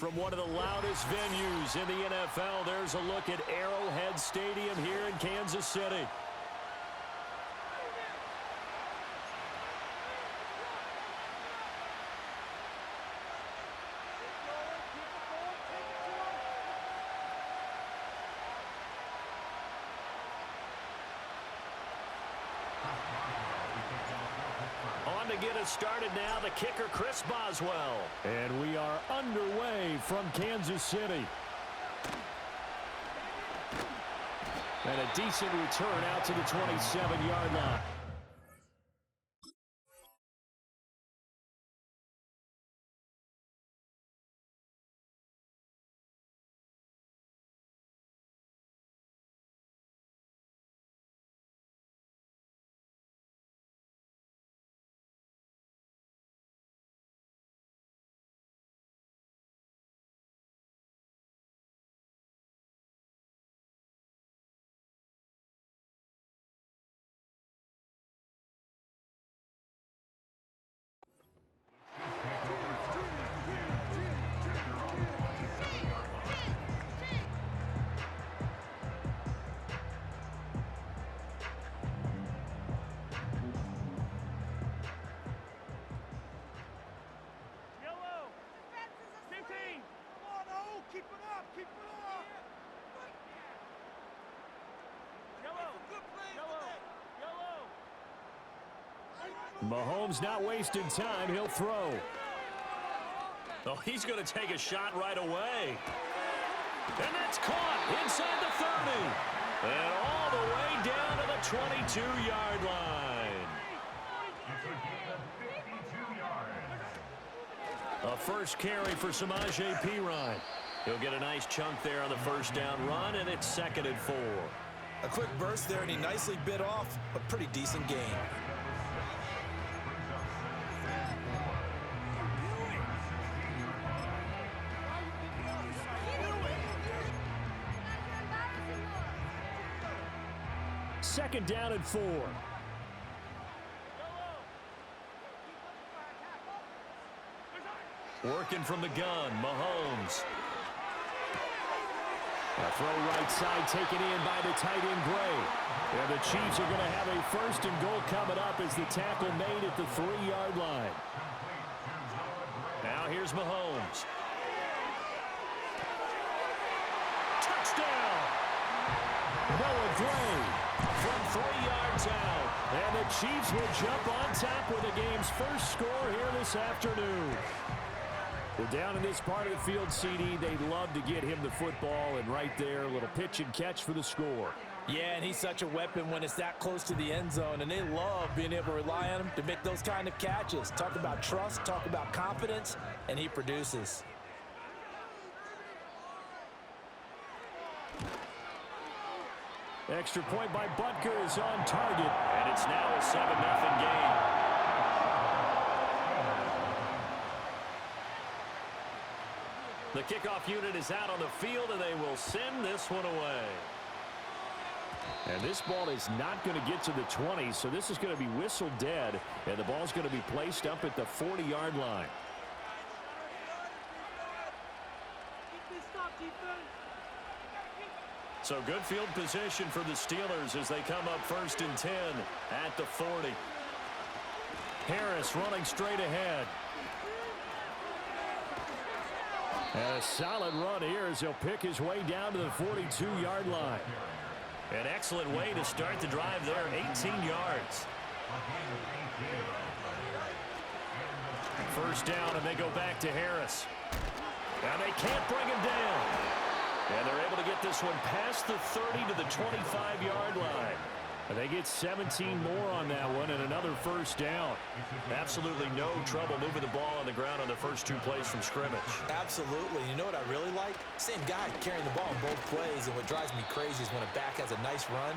from one of the loudest venues in the NFL. There's a look at Arrowhead Stadium here in Kansas City. On to get us started now, the kicker, Chris Boswell. And we are underway from Kansas City. And a decent return out to the 27-yard line. Mahomes not wasting time. He'll throw. Oh, he's going to take a shot right away. And that's caught inside the 30. And all the way down to the 22-yard line. A first carry for Samaje Perine. He'll get a nice chunk there on the first down run, and it's 2nd and 4. A quick burst there, and he nicely bit off a pretty decent gain. Second down and 4. Working from the gun, Mahomes. A throw right side taken in by the tight end Gray. And the Chiefs are going to have a 1st and goal coming up as the tackle made at the 3-yard line. Now here's Mahomes. Touchdown! Noah Gray from 3 yards out. And the Chiefs will jump on top with the game's first score here this afternoon. Well, down in this part of the field, CD, they'd love to get him the football, and right there, a little pitch and catch for the score. Yeah, and he's such a weapon when it's that close to the end zone, and they love being able to rely on him to make those kind of catches. Talk about trust, talk about confidence, and he produces. Extra point by Butker is on target, and it's now a 7-0 game. The kickoff unit is out on the field, and they will send this one away. And this ball is not going to get to the 20, so this is going to be whistled dead, and the ball's going to be placed up at the 40-yard line. So good field position for the Steelers as they come up 1st and 10 at the 40. Harris running straight ahead. And a solid run here as he'll pick his way down to the 42-yard line. An excellent way to start the drive there, 18 yards. 1st down, and they go back to Harris. And they can't bring him down. And they're able to get this one past the 30 to the 25-yard line. And they get 17 more on that one and another 1st down. Absolutely no trouble moving the ball on the ground on the first 2 plays from scrimmage. Absolutely. You know what I really like? Same guy carrying the ball in both plays, and what drives me crazy is when a back has a nice run,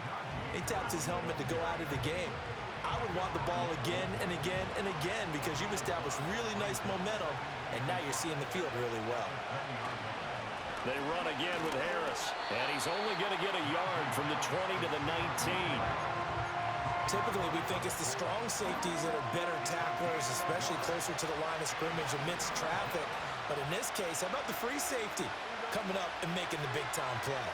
he taps his helmet to go out of the game. I would want the ball again and again and again because you've established really nice momentum, and now you're seeing the field really well. They run again with Harris, and he's only going to get a yard from the 20 to the 19. Typically, we think it's the strong safeties that are better tacklers, especially closer to the line of scrimmage amidst traffic. But in this case, how about the free safety coming up and making the big-time play?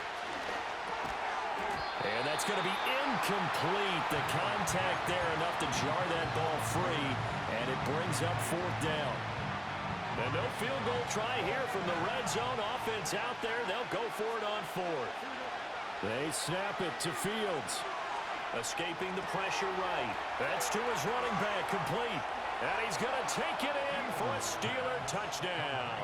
And that's going to be incomplete. The contact there enough to jar that ball free, and it brings up fourth down. And no field goal try here from the red zone. Offense out there. They'll go for it on fourth. They snap it to Fields. Escaping the pressure right. That's to his running back, complete. And he's going to take it in for a Steeler touchdown.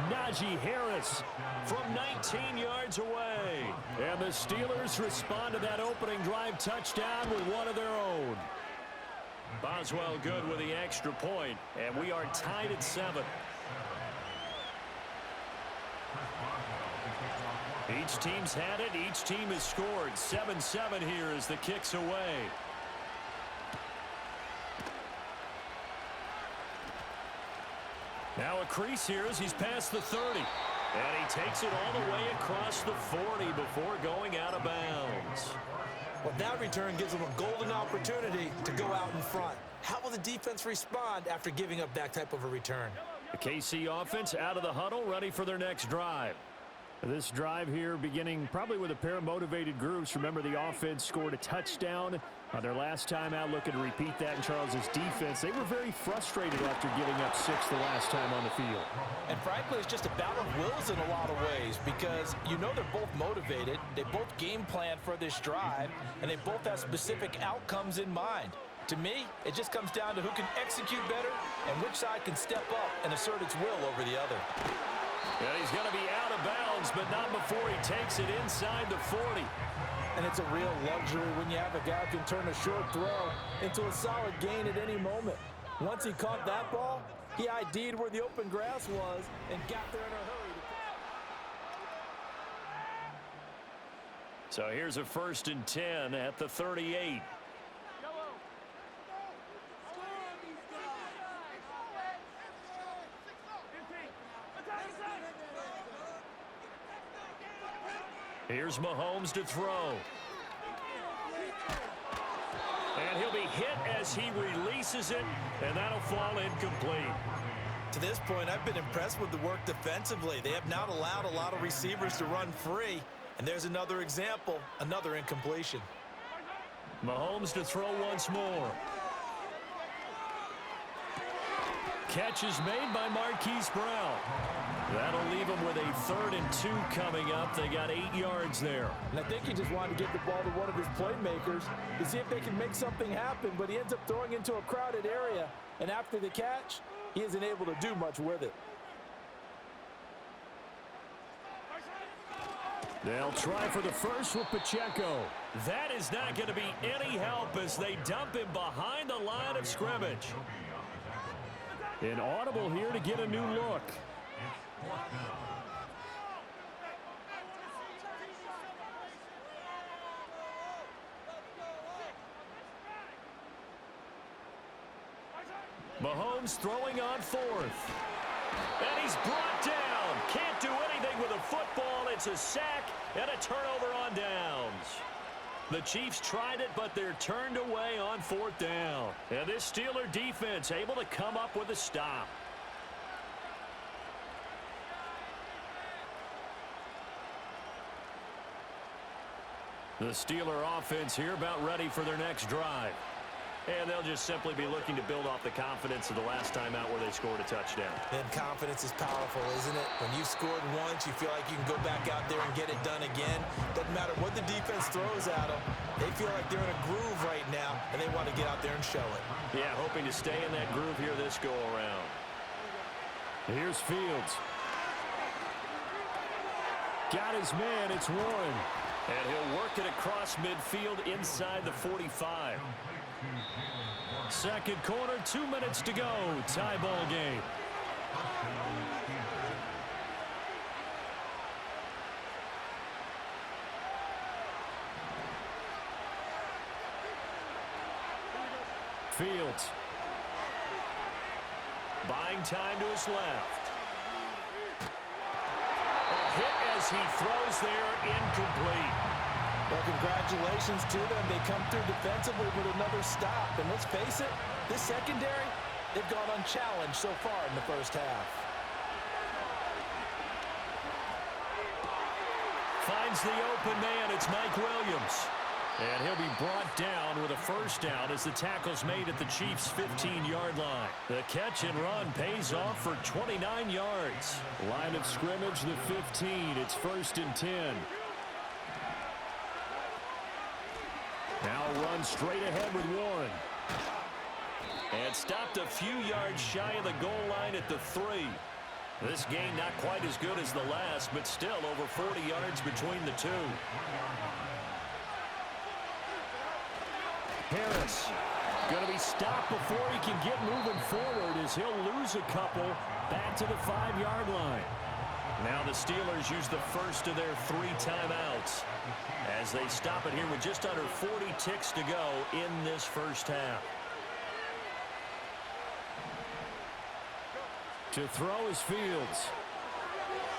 Najee Harris from 19 yards away. And the Steelers respond to that opening drive touchdown with one of their own. Boswell good with the extra point, and we are tied at 7. Each team's had it. Each team has scored. 7-7 here as the kick's away. Now a crease here as he's past the 30. And he takes it all the way across the 40 before going out of bounds. Well, that return gives them a golden opportunity to go out in front. How will the defense respond after giving up that type of a return? The KC offense out of the huddle, ready for their next drive. This drive here beginning probably with a pair of motivated groups. Remember, the offense scored a touchdown on their last time out, looking to repeat that in Charles's defense. They were very frustrated after giving up 6 the last time on the field. And frankly, it's just a battle of wills in a lot of ways because you know they're both motivated, they both game plan for this drive, and they both have specific outcomes in mind. To me, it just comes down to who can execute better and which side can step up and assert its will over the other. And he's going to be out of bounds, but not before he takes it inside the 40. And it's a real luxury when you have a guy who can turn a short throw into a solid gain at any moment. Once he caught that ball, he ID'd where the open grass was and got there in a hurry. So here's a 1st and 10 at the 38. Here's Mahomes to throw. And he'll be hit as he releases it, and that'll fall incomplete. To this point, I've been impressed with the work defensively. They have not allowed a lot of receivers to run free. And there's another example, another incompletion. Mahomes to throw once more. Catch is made by Marquise Brown. That'll leave them with a 3rd and 2 coming up. They got 8 yards there. And I think he just wanted to get the ball to one of his playmakers to see if they can make something happen, but he ends up throwing into a crowded area. And after the catch, he isn't able to do much with it. They'll try for the first with Pacheco. That is not going to be any help as they dump him behind the line of scrimmage. An audible here to get a new look. Mahomes throwing on 4th. And he's brought down. Can't do anything with a football. It's a sack and a turnover on downs. The Chiefs tried it, but they're turned away on 4th down. And this Steeler defense able to come up with a stop. The Steeler offense here about ready for their next drive. And they'll just simply be looking to build off the confidence of the last time out where they scored a touchdown. And confidence is powerful, isn't it? When you've scored once, you feel like you can go back out there and get it done again. Doesn't matter what the defense throws at them. They feel like they're in a groove right now, and they want to get out there and show it. Yeah, hoping to stay in that groove here this go-around. Here's Fields. Got his man. It's Warren. And he'll work it across midfield inside the 45. Second quarter, 2 minutes to go. Tie ball game. Fields. Buying time to his left. A hit as he throws there, incomplete. Well, congratulations to them. They come through defensively with another stop. And let's face it, this secondary, they've gone unchallenged so far in the first half. finds the open man. It's Mike Williams. And he'll be brought down with a first down as the tackle's made at the Chiefs' 15-yard line. The catch and run pays off for 29 yards. Line of scrimmage, the 15. It's 1st and 10. Now run straight ahead with Warren. And stopped a few yards shy of the goal line at the 3. This game not quite as good as the last, but still over 40 yards between the two. Harris going to be stopped before he can get moving forward as he'll lose a couple back to the 5-yard line. Now the Steelers use the first of their 3 timeouts as they stop it here with just under 40 ticks to go in this first half. To throw is Fields.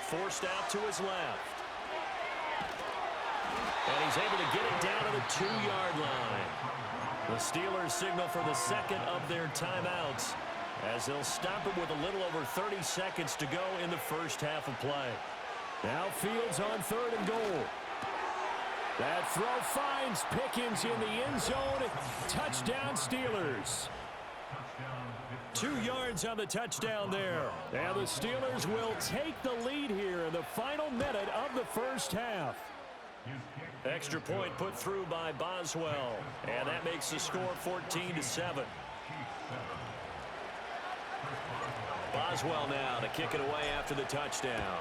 Forced out to his left. And he's able to get it down to the 2-yard line. The Steelers signal for the second of their timeouts as they'll stop it with a little over 30 seconds to go in the first half of play. Now Fields on 3rd and goal. That throw finds Pickens in the end zone. Touchdown Steelers. 2 yards on the touchdown there. And the Steelers will take the lead here in the final minute of the first half. Extra point put through by Boswell. And that makes the score 14-7. Boswell now to kick it away after the touchdown.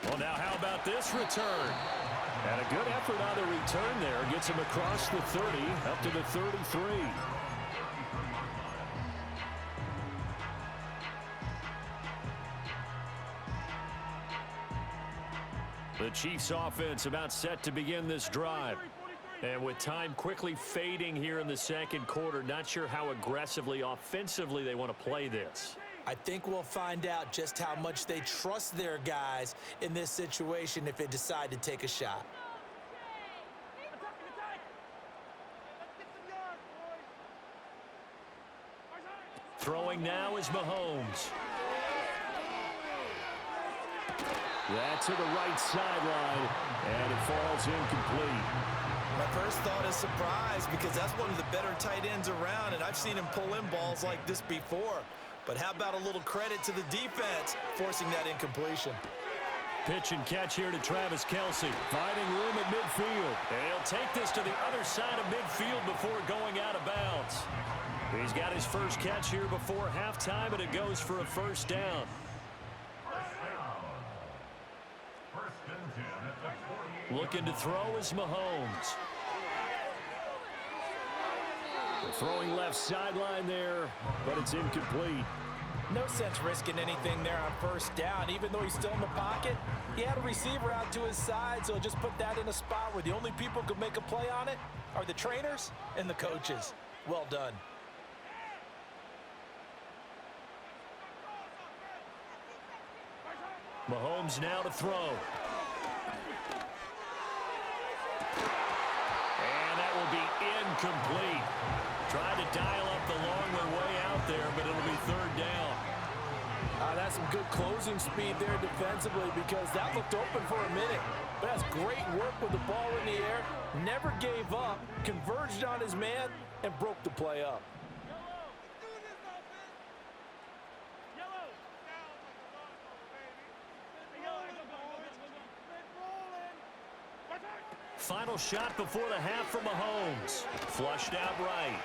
Well, now how about this return? And a good effort on the return there. Gets him across the 30, up to the 33. The Chiefs offense about set to begin this drive. And with time quickly fading here in the second quarter, not sure how aggressively, offensively they want to play this. I think we'll find out just how much they trust their guys in this situation if they decide to take a shot. Throwing now is Mahomes. That to the right sideline, and it falls incomplete. My first thought is surprise because that's one of the better tight ends around, and I've seen him pull in balls like this before. But how about a little credit to the defense forcing that incompletion? Pitch and catch here to Travis Kelce. Finding room at midfield. And he'll take this to the other side of midfield before going out of bounds. He's got his first catch here before halftime, and it goes for a first down. Looking to throw is Mahomes. Throwing left sideline there, but it's incomplete. No sense risking anything there on first down, even though he's still in the pocket. He had a receiver out to his side, so just put that in a spot where the only people who can make a play on it are the trainers and the coaches. Well done. Mahomes now to throw. And that will be incomplete. Tried to dial up the long way out there, but it'll be 3rd down. That's some good closing speed there defensively because that looked open for a minute. But that's great work with the ball in the air. Never gave up, converged on his man, and broke the play up. Final shot before the half from Mahomes. Flushed out right.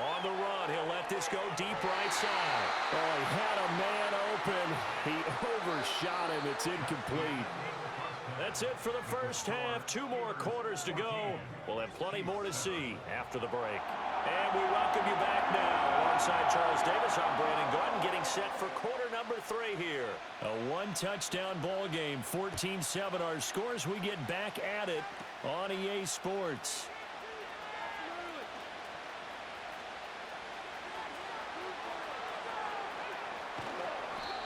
On the run, he'll let this go deep right side. Oh, he had a man open. He overshot him. It's incomplete. That's it for the first half. 2 more quarters to go. We'll have plenty more to see after the break. And we welcome you back now. Alongside Charles Davis, I'm Brandon Gordon, getting set for quarter number 3 here. A 1-touchdown ball game, 14-7 our scores. We get back at it on EA Sports.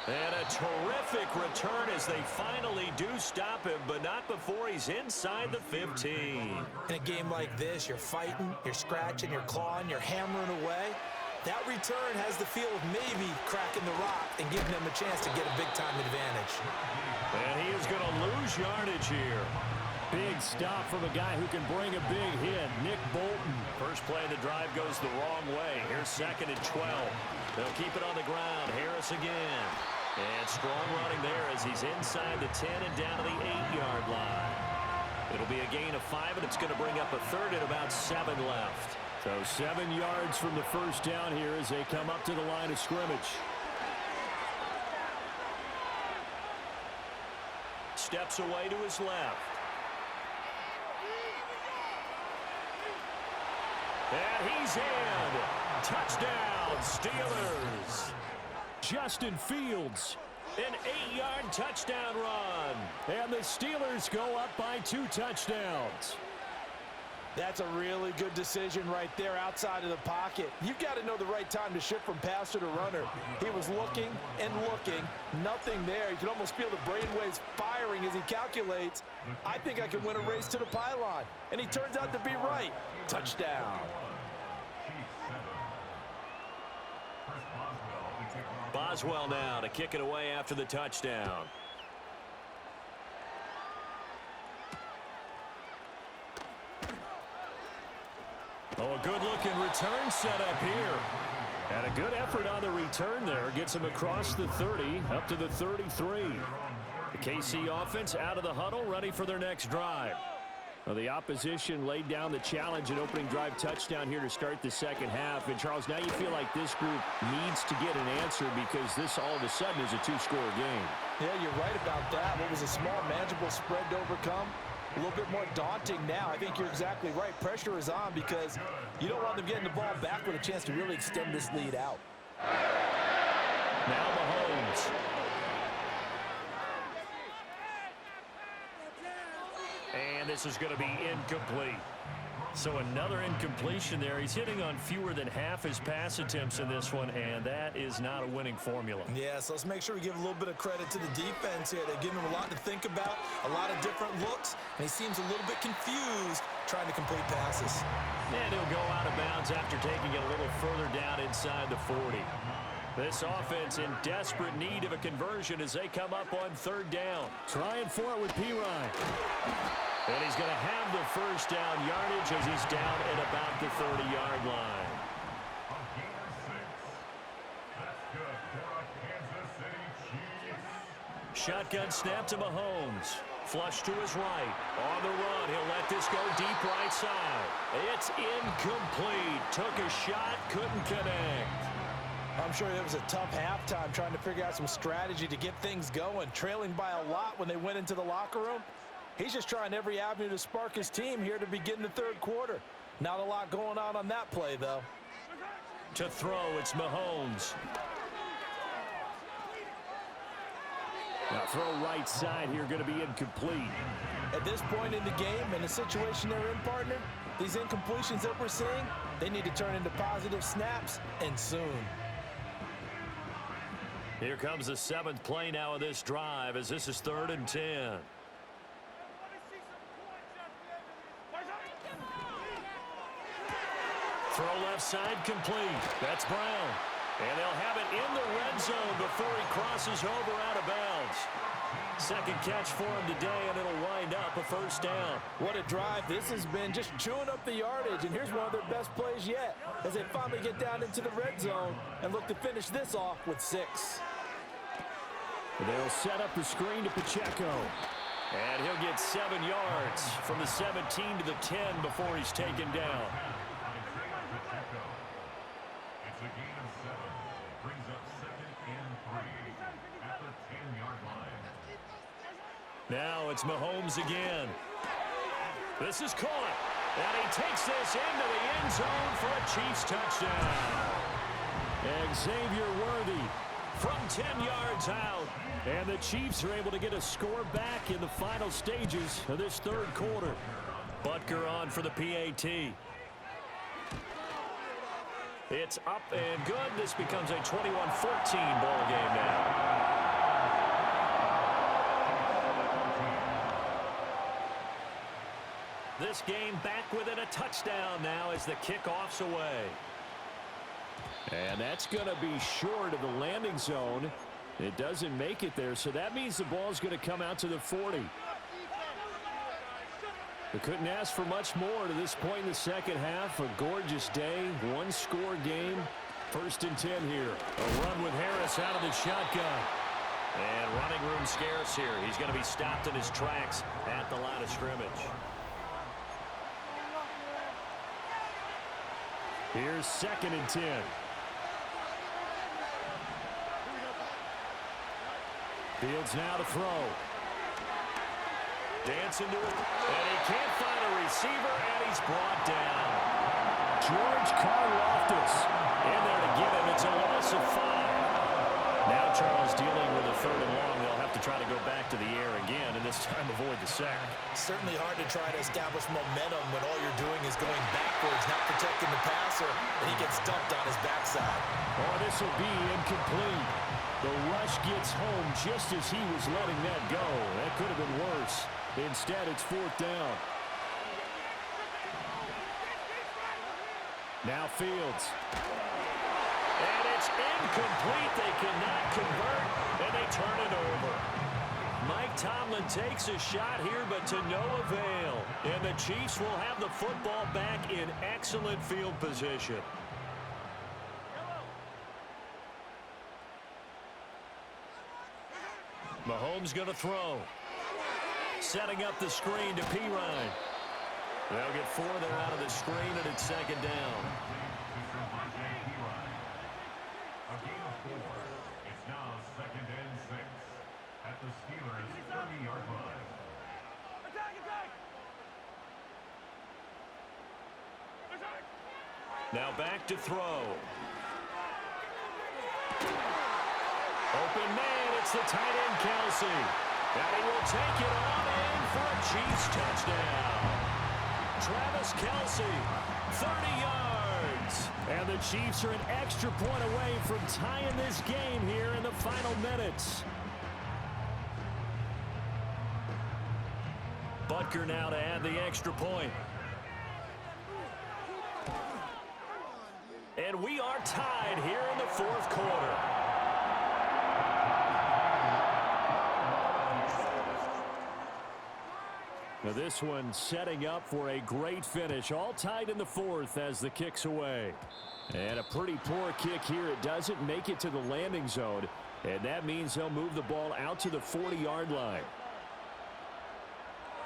And a terrific return as they finally do stop him, but not before he's inside the 15. In a game like this, you're fighting, you're scratching, you're clawing, you're hammering away. That return has the feel of maybe cracking the rock and giving them a chance to get a big-time advantage. And he is going to lose yardage here. Big stop from a guy who can bring a big hit, Nick Bolton. First play of the drive goes the wrong way. Here's 2nd and 12. They'll keep it on the ground. Harris again. And strong running there as he's inside the 10 and down to the 8-yard line. It'll be a gain of 5, and it's going to bring up a third and about 7 left. So 7 yards from the first down here as they come up to the line of scrimmage. Steps away to his left. And he's in. Touchdown, Steelers. Justin Fields, an 8-yard touchdown run. And the Steelers go up by 2 touchdowns. That's a really good decision right there outside of the pocket. You've got to know the right time to shift from passer to runner. He was looking and looking, nothing there. You can almost feel the brainwaves firing as he calculates, I think I can win a race to the pylon. And he turns out to be right. Touchdown. Boswell now to kick it away after the touchdown. Oh, a good-looking return set up here. And a good effort on the return there. Gets him across the 30, up to the 33. The KC offense out of the huddle, ready for their next drive. Well, the opposition laid down the challenge and opening drive touchdown here to start the second half. And, Charles, now you feel like this group needs to get an answer because this all of a sudden is a 2-score game. Yeah, you're right about that. What was a small, manageable spread to overcome? A little bit more daunting now. I think you're exactly right. Pressure is on because you don't want them getting the ball back with a chance to really extend this lead out. Now Mahomes. And this is going to be incomplete. So another incompletion there. He's hitting on fewer than half his pass attempts in this one, and that is not a winning formula. Yeah, so let's make sure we give a little bit of credit to the defense here. They're giving him a lot to think about, a lot of different looks, and he seems a little bit confused trying to complete passes. And he'll go out of bounds after taking it a little further down inside the 40. This offense in desperate need of a conversion as they come up on 3rd down. Trying for it with Pirine. And he's going to have the first down yardage as he's down at about the 30-yard line. Shotgun snap to Mahomes. Flush to his right. On the run, he'll let this go deep right side. It's incomplete. Took a shot, couldn't connect. I'm sure it was a tough halftime trying to figure out some strategy to get things going. Trailing by a lot when they went into the locker room. He's just trying every avenue to spark his team here to begin the 3rd quarter. Not a lot going on that play, though. To throw, it's Mahomes. Now throw right side here, going to be incomplete. At this point in the game, in the situation they're in, partner, these incompletions that we're seeing, they need to turn into positive snaps, and soon. Here comes the 7th play now of this drive as this is 3rd and 10. Throw left side complete. That's Brown. And they'll have it in the red zone before he crosses over out of bounds. Second catch for him today, and it'll wind up a first down. What a drive this has been, just chewing up the yardage. And here's one of their best plays yet as they finally get down into the red zone and look to finish this off with 6. They'll set up the screen to Pacheco. And he'll get 7 yards from the 17 to the 10 before he's taken down. It's a gain of 7. Brings up 2nd and 3 at the 10-yard line. Now it's Mahomes again. This is caught. And he takes this into the end zone for a Chiefs touchdown. Xavier Worthy from 10 yards out. And the Chiefs are able to get a score back in the final stages of this 3rd quarter. Butker on for the PAT. It's up and good. This becomes a 21-14 ball game now. This game back within a touchdown now as the kickoff's away. And that's going to be short of the landing zone. It doesn't make it there, so that means the ball's going to come out to the 40. They couldn't ask for much more to this point in the second half. A gorgeous day, one-score game. 1st and 10 here. A run with Harris out of the shotgun. And running room scarce here. He's going to be stopped in his tracks at the line of scrimmage. Here's 2nd and 10. Fields now to throw. Dancing to it. And he can't find a receiver, and he's brought down. George Karlaftis in there to get him. It's a loss of 5. Now Charles dealing with a 3rd and long. They'll have to try to go back to the air again, and this time avoid the sack. Certainly hard to try to establish momentum when all you're doing is going backwards, not protecting the passer, and he gets dumped on his backside. Oh, this will be incomplete. The rush gets home just as he was letting that go. That could have been worse. Instead, it's 4th down. Now Fields. And it's incomplete. They cannot convert, and they turn it over. Mike Tomlin takes a shot here, but to no avail. And the Chiefs will have the football back in excellent field position. Mahomes going to throw. Setting up the screen to Pirine. They'll get 4 there out of the screen, and it's 2nd down. A gain of 4. It's now 2nd and 6 at the Steelers' 30-yard line. Now back to throw. Open man, it's the tight end, Kelsey. And he will take it on in for a Chiefs touchdown. Travis Kelsey, 30 yards. And the Chiefs are an extra point away from tying this game here in the final minutes. Butker now to add the extra point. And we are tied here in the 4th quarter. Now this one setting up for a great finish. All tied in the 4th as the kick's away. And a pretty poor kick here. It doesn't make it to the landing zone. And that means he'll move the ball out to the 40-yard line.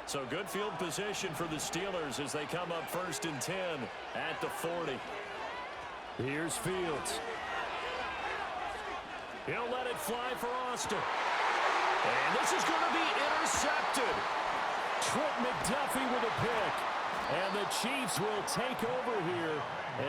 So good field position for the Steelers as they come up 1st and 10 at the 40. Here's Fields. He'll let it fly for Austin. And this is going to be intercepted. Trent McDuffie with a pick. And the Chiefs will take over here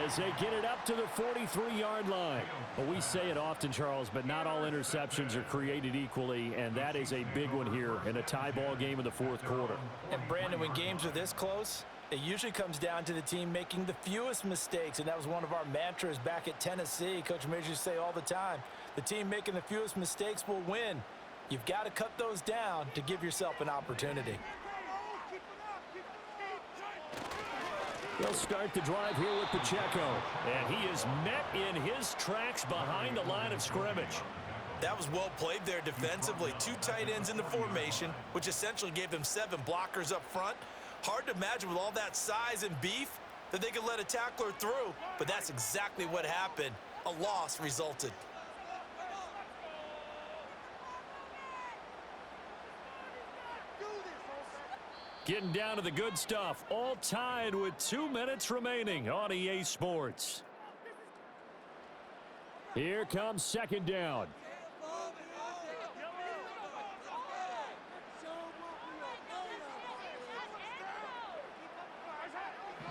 as they get it up to the 43-yard line. Well, we say it often, Charles, but not all interceptions are created equally, and that is a big one here in a tie ball game in the 4th quarter. And, Brandon, when games are this close, it usually comes down to the team making the fewest mistakes, and that was one of our mantras back at Tennessee. Coach Major used to say all the time, the team making the fewest mistakes will win. You've got to cut those down to give yourself an opportunity. They'll start the drive here with Pacheco. And he is met in his tracks behind the line of scrimmage. That was well played there defensively. 2 tight ends in the formation, which essentially gave them 7 blockers up front. Hard to imagine with all that size and beef that they could let a tackler through, but that's exactly what happened. A loss resulted. Getting down to the good stuff. All tied with 2 minutes remaining on EA Sports. Here comes 2nd down.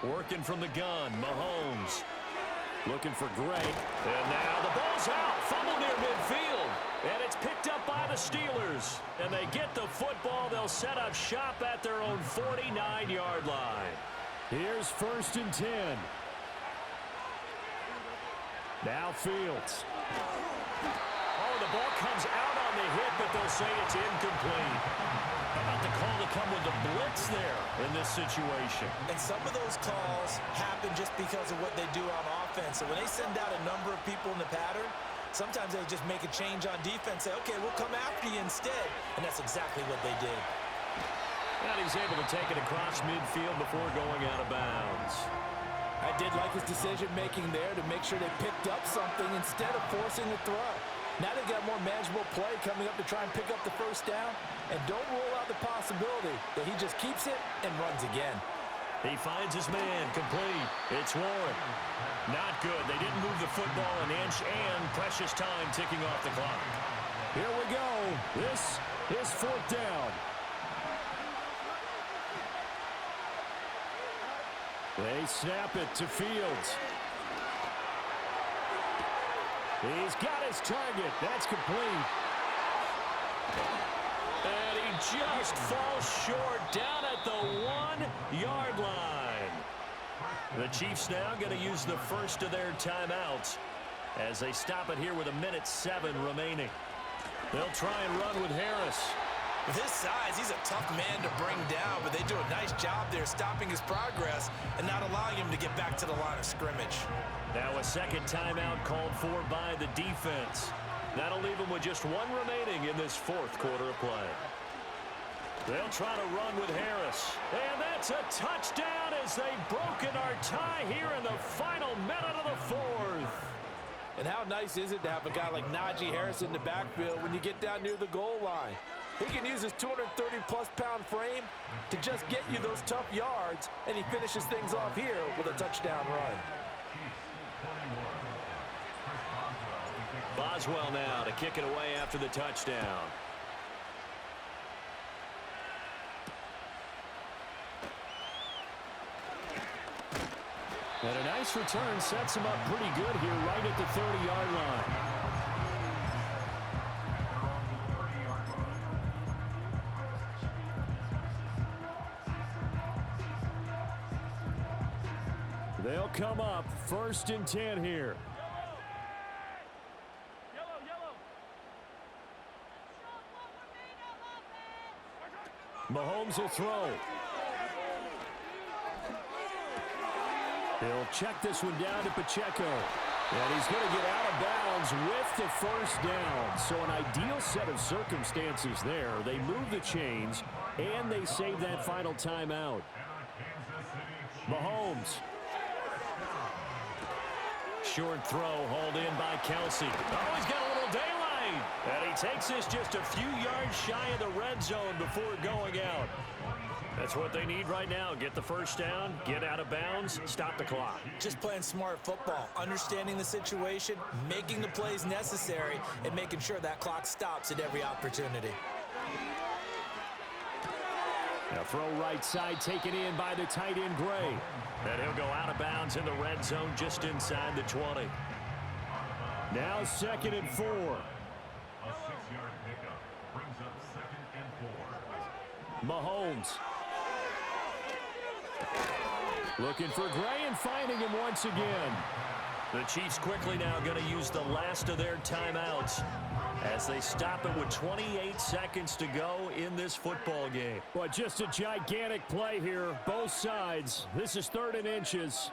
Working from the gun, Mahomes. Looking for Gray. And now the ball's out. Fumble near midfield. And it's picked up by the Steelers. And they get the football. They'll set up shop at their own 49-yard line. Here's 1st and 10. Now Fields. Oh, the ball comes out on the hit, but they'll say it's incomplete. How about the call to come with the blitz there in this situation? And some of those calls happen just because of what they do on offense. So when they send out a number of people in the pattern, sometimes they just make a change on defense, say, okay, we'll come after you instead. And that's exactly what they did. And he's able to take it across midfield before going out of bounds. I did like his decision-making there to make sure they picked up something instead of forcing a throw. Now they've got more manageable play coming up to try and pick up the first down. And don't rule out the possibility that he just keeps it and runs again. He finds his man, complete. It's Warren. Not good. They didn't move the football an inch, and precious time ticking off the clock. Here we go. This is fourth down. They snap it to Fields. He's got his target. That's complete. And he just falls short down at the 1-yard line. The Chiefs now going to use the first of their timeouts as they stop it here with 1:07 remaining. They'll try and run with Harris. With his size, he's a tough man to bring down, but they do a nice job there stopping his progress and not allowing him to get back to the line of scrimmage. Now a second timeout called for by the defense. That'll leave them with just one remaining in this fourth quarter of play. They'll try to run with Harris. And that's a touchdown as they've broken our tie here in the final minute of the fourth. And how nice is it to have a guy like Najee Harris in the backfield when you get down near the goal line? He can use his 230-plus-pound frame to just get you those tough yards, and he finishes things off here with a touchdown run. Boswell now to kick it away after the touchdown. And a nice return sets him up pretty good here right at the 30-yard line. They'll come up 1st and 10 here. Mahomes will throw. He'll check this one down to Pacheco. And he's going to get out of bounds with the first down. So an ideal set of circumstances there. They move the chains, and they save that final timeout. Mahomes. Short throw hauled in by Kelsey. Oh, he's got a little daylight. And he takes this just a few yards shy of the red zone before going out. That's what they need right now. Get the first down, get out of bounds, stop the clock. Just playing smart football, understanding the situation, making the plays necessary, and making sure that clock stops at every opportunity. Now throw right side taken in by the tight end Gray. And he'll go out of bounds in the red zone just inside the 20. Now 2nd and 4. A 6-yard pickup brings up 2nd and 4. Mahomes. Looking for Gray and finding him once again. The Chiefs quickly now going to use the last of their timeouts as they stop it with 28 seconds to go in this football game. Well, just a gigantic play here, both sides. This is 3rd and inches.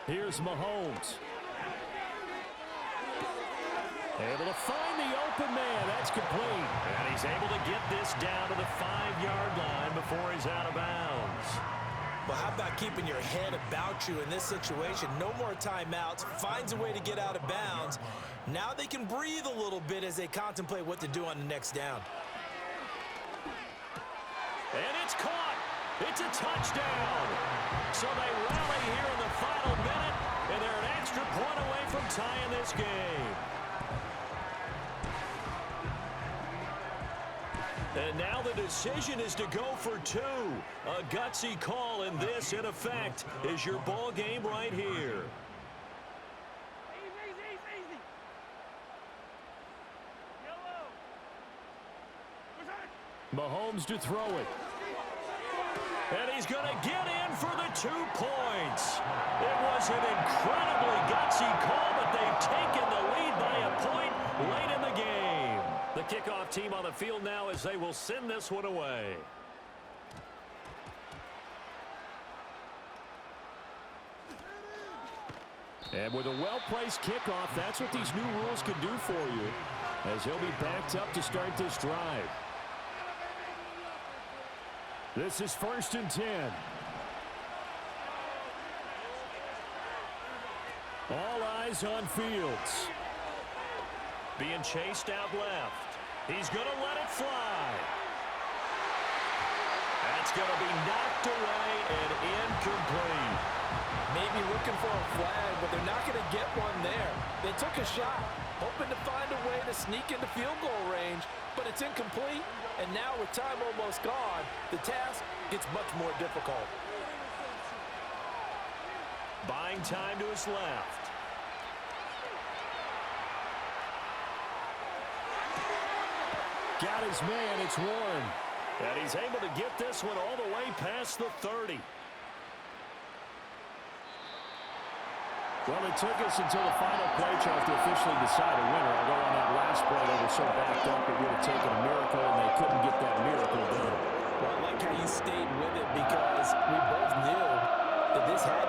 Here's Mahomes. Able to find the open man. That's complete. And he's able to get this down to the 5-yard line before he's out of bounds. Well, how about keeping your head about you in this situation? No more timeouts. Finds a way to get out of bounds. Now they can breathe a little bit as they contemplate what to do on the next down. And it's caught. It's a touchdown. So they rally here in the final minute, and they're an extra point away from tying this game. And now the decision is to go for 2. A gutsy call, and this, in effect, is your ball game right here. Mahomes to throw it. And he's going to get in for the 2 points. It was an incredibly gutsy call, but they've taken the lead by a point late in the game. The kickoff face-off team on the field now as they will send this one away. And with a well-placed kickoff, that's what these new rules can do for you, as he'll be backed up to start this drive. This is 1st and 10. All eyes on Fields. Being chased out left. He's going to let it fly. That's going to be knocked away and incomplete. Maybe looking for a flag, but they're not going to get one there. They took a shot, hoping to find a way to sneak into field goal range, but it's incomplete. And now with time almost gone, the task gets much more difficult. Buying time to his left. Got his man, it's Warren. And he's able to get this one all the way past the 30. Well, it took us until the final play chart to officially decide a winner. Although on that last play, they were so backed up, it would have taken a miracle, and they couldn't get that miracle done. Well, I like how you stayed with it because we both knew that this had to